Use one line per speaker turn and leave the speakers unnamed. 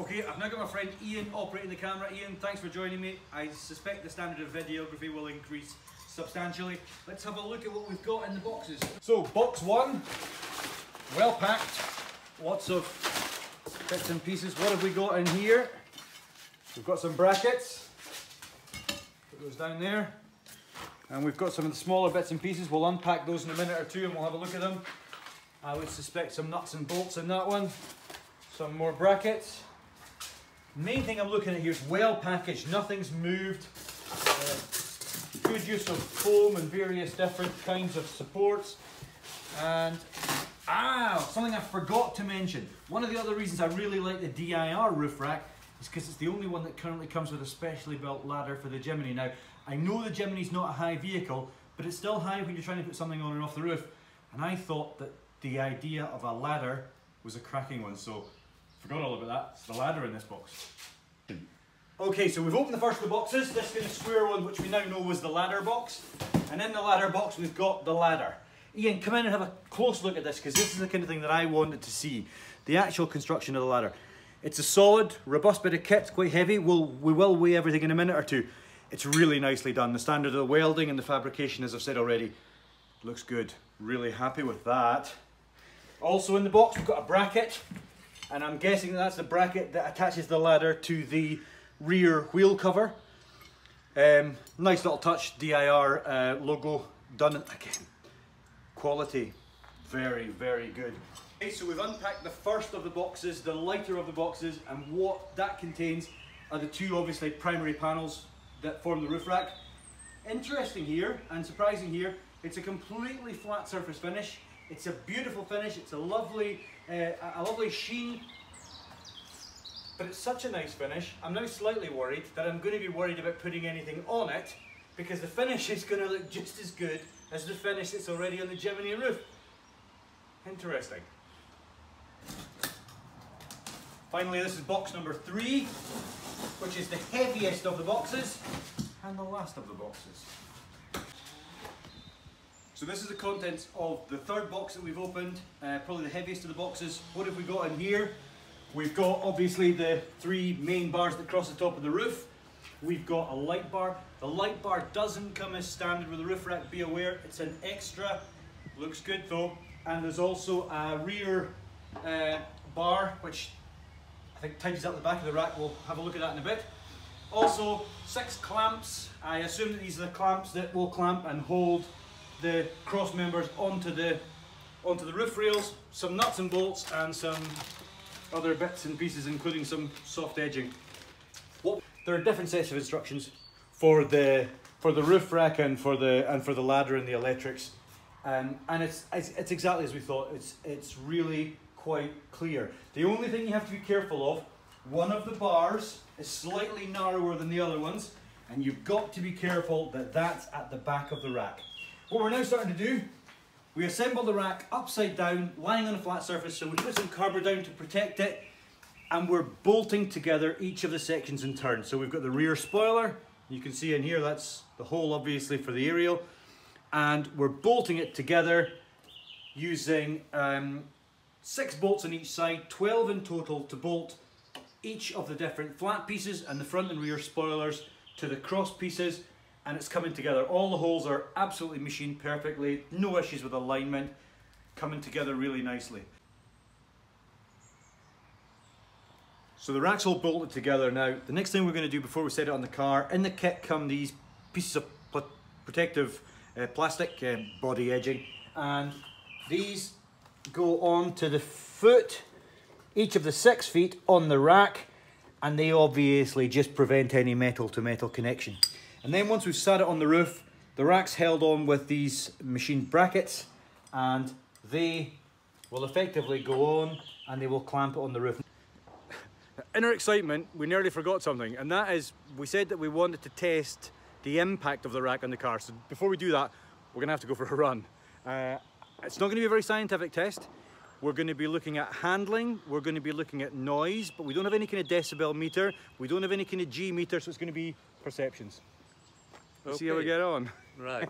Okay, I've now got my friend Ian operating the camera. Ian, thanks for joining me. I suspect the standard of videography will increase substantially. Let's have a look at what we've got in the boxes. So, box one, well packed, lots of bits and pieces. What have we got in here? We've got some brackets, put those down there. And we've got some of the smaller bits and pieces. We'll unpack those in a minute or two and we'll have a look at them. I would suspect some nuts and bolts in that one. Some more brackets. Main thing I'm looking at here is well packaged, nothing's moved. Good use of foam and various different kinds of supports. And something I forgot to mention. One of the other reasons I really like the DIR roof rack is because it's the only one that currently comes with a specially built ladder for the Jimny. Now, I know the Jimny's not a high vehicle, but it's still high when you're trying to put something on and off the roof. And I thought that the idea of a ladder was a cracking one, so forgot all about that. It's the ladder in this box. Okay, so we've opened the first of the boxes. This is the square one, which we now know was the ladder box. And in the ladder box, we've got the ladder. Ian, come in and have a close look at this, because this is the kind of thing that I wanted to see. The actual construction of the ladder. It's a solid, robust bit of kit, quite heavy. We will weigh everything in a minute or two. It's really nicely done. The standard of the welding and the fabrication, as I've said already, looks good. Really happy with that. Also in the box, we've got a bracket. And I'm guessing that's the bracket that attaches the ladder to the rear wheel cover. Nice little touch, DIR logo done again. Quality, very, very good. Okay, so we've unpacked the first of the boxes, the lighter of the boxes, and what that contains are the two obviously primary panels that form the roof rack. Interesting here and surprising here, it's a completely flat surface finish. It's a beautiful finish, it's a lovely sheen, but it's such a nice finish. I'm now slightly worried that I'm going to be worried about putting anything on it, because the finish is going to look just as good as the finish that's already on the Jimny roof. Interesting. Finally, this is box number 3, which is the heaviest of the boxes and the last of the boxes. So this is the contents of the third box that we've opened, probably the heaviest of the boxes. What have we got in here? We've got obviously the 3 main bars that cross the top of the roof. We've got a light bar. The light bar doesn't come as standard with the roof rack, be aware. It's an extra, looks good though. And there's also a rear bar, which I think tidies up the back of the rack. We'll have a look at that in a bit. Also 6 clamps. I assume that these are the clamps that will clamp and hold the cross members onto the roof rails. Some nuts and bolts and some other bits and pieces, including some soft edging. There are different sets of instructions for the roof rack and for the ladder and the electrics, and it's exactly as we thought. It's really quite clear. The only thing you have to be careful of, one of the bars is slightly narrower than the other ones, and you've got to be careful that that's at the back of the rack. What we're now starting to do, we assemble the rack upside down, lying on a flat surface, so we put some cardboard down to protect it, and we're bolting together each of the sections in turn. So we've got the rear spoiler, you can see in here, that's the hole obviously for the aerial, and we're bolting it together using 6 bolts on each side, 12 in total to bolt each of the different flat pieces and the front and rear spoilers to the cross pieces, and it's coming together. All the holes are absolutely machined perfectly, no issues with alignment, coming together really nicely. So the rack's all bolted together now. The next thing we're going to do before we set it on the car, in the kit come these pieces of protective plastic body edging, and these go on to the foot, each of the 6 feet on the rack, and they obviously just prevent any metal to metal connection. And then once we've sat it on the roof, the rack's held on with these machined brackets, and they will effectively go on and they will clamp it on the roof. In our excitement, we nearly forgot something, and that is, we said that we wanted to test the impact of the rack on the car. So before we do that, we're gonna have to go for a run. It's not gonna be a very scientific test. We're gonna be looking at handling, we're gonna be looking at noise, but we don't have any kind of decibel meter, we don't have any kind of G meter, so it's gonna be perceptions. Okay. See how we get on. Right.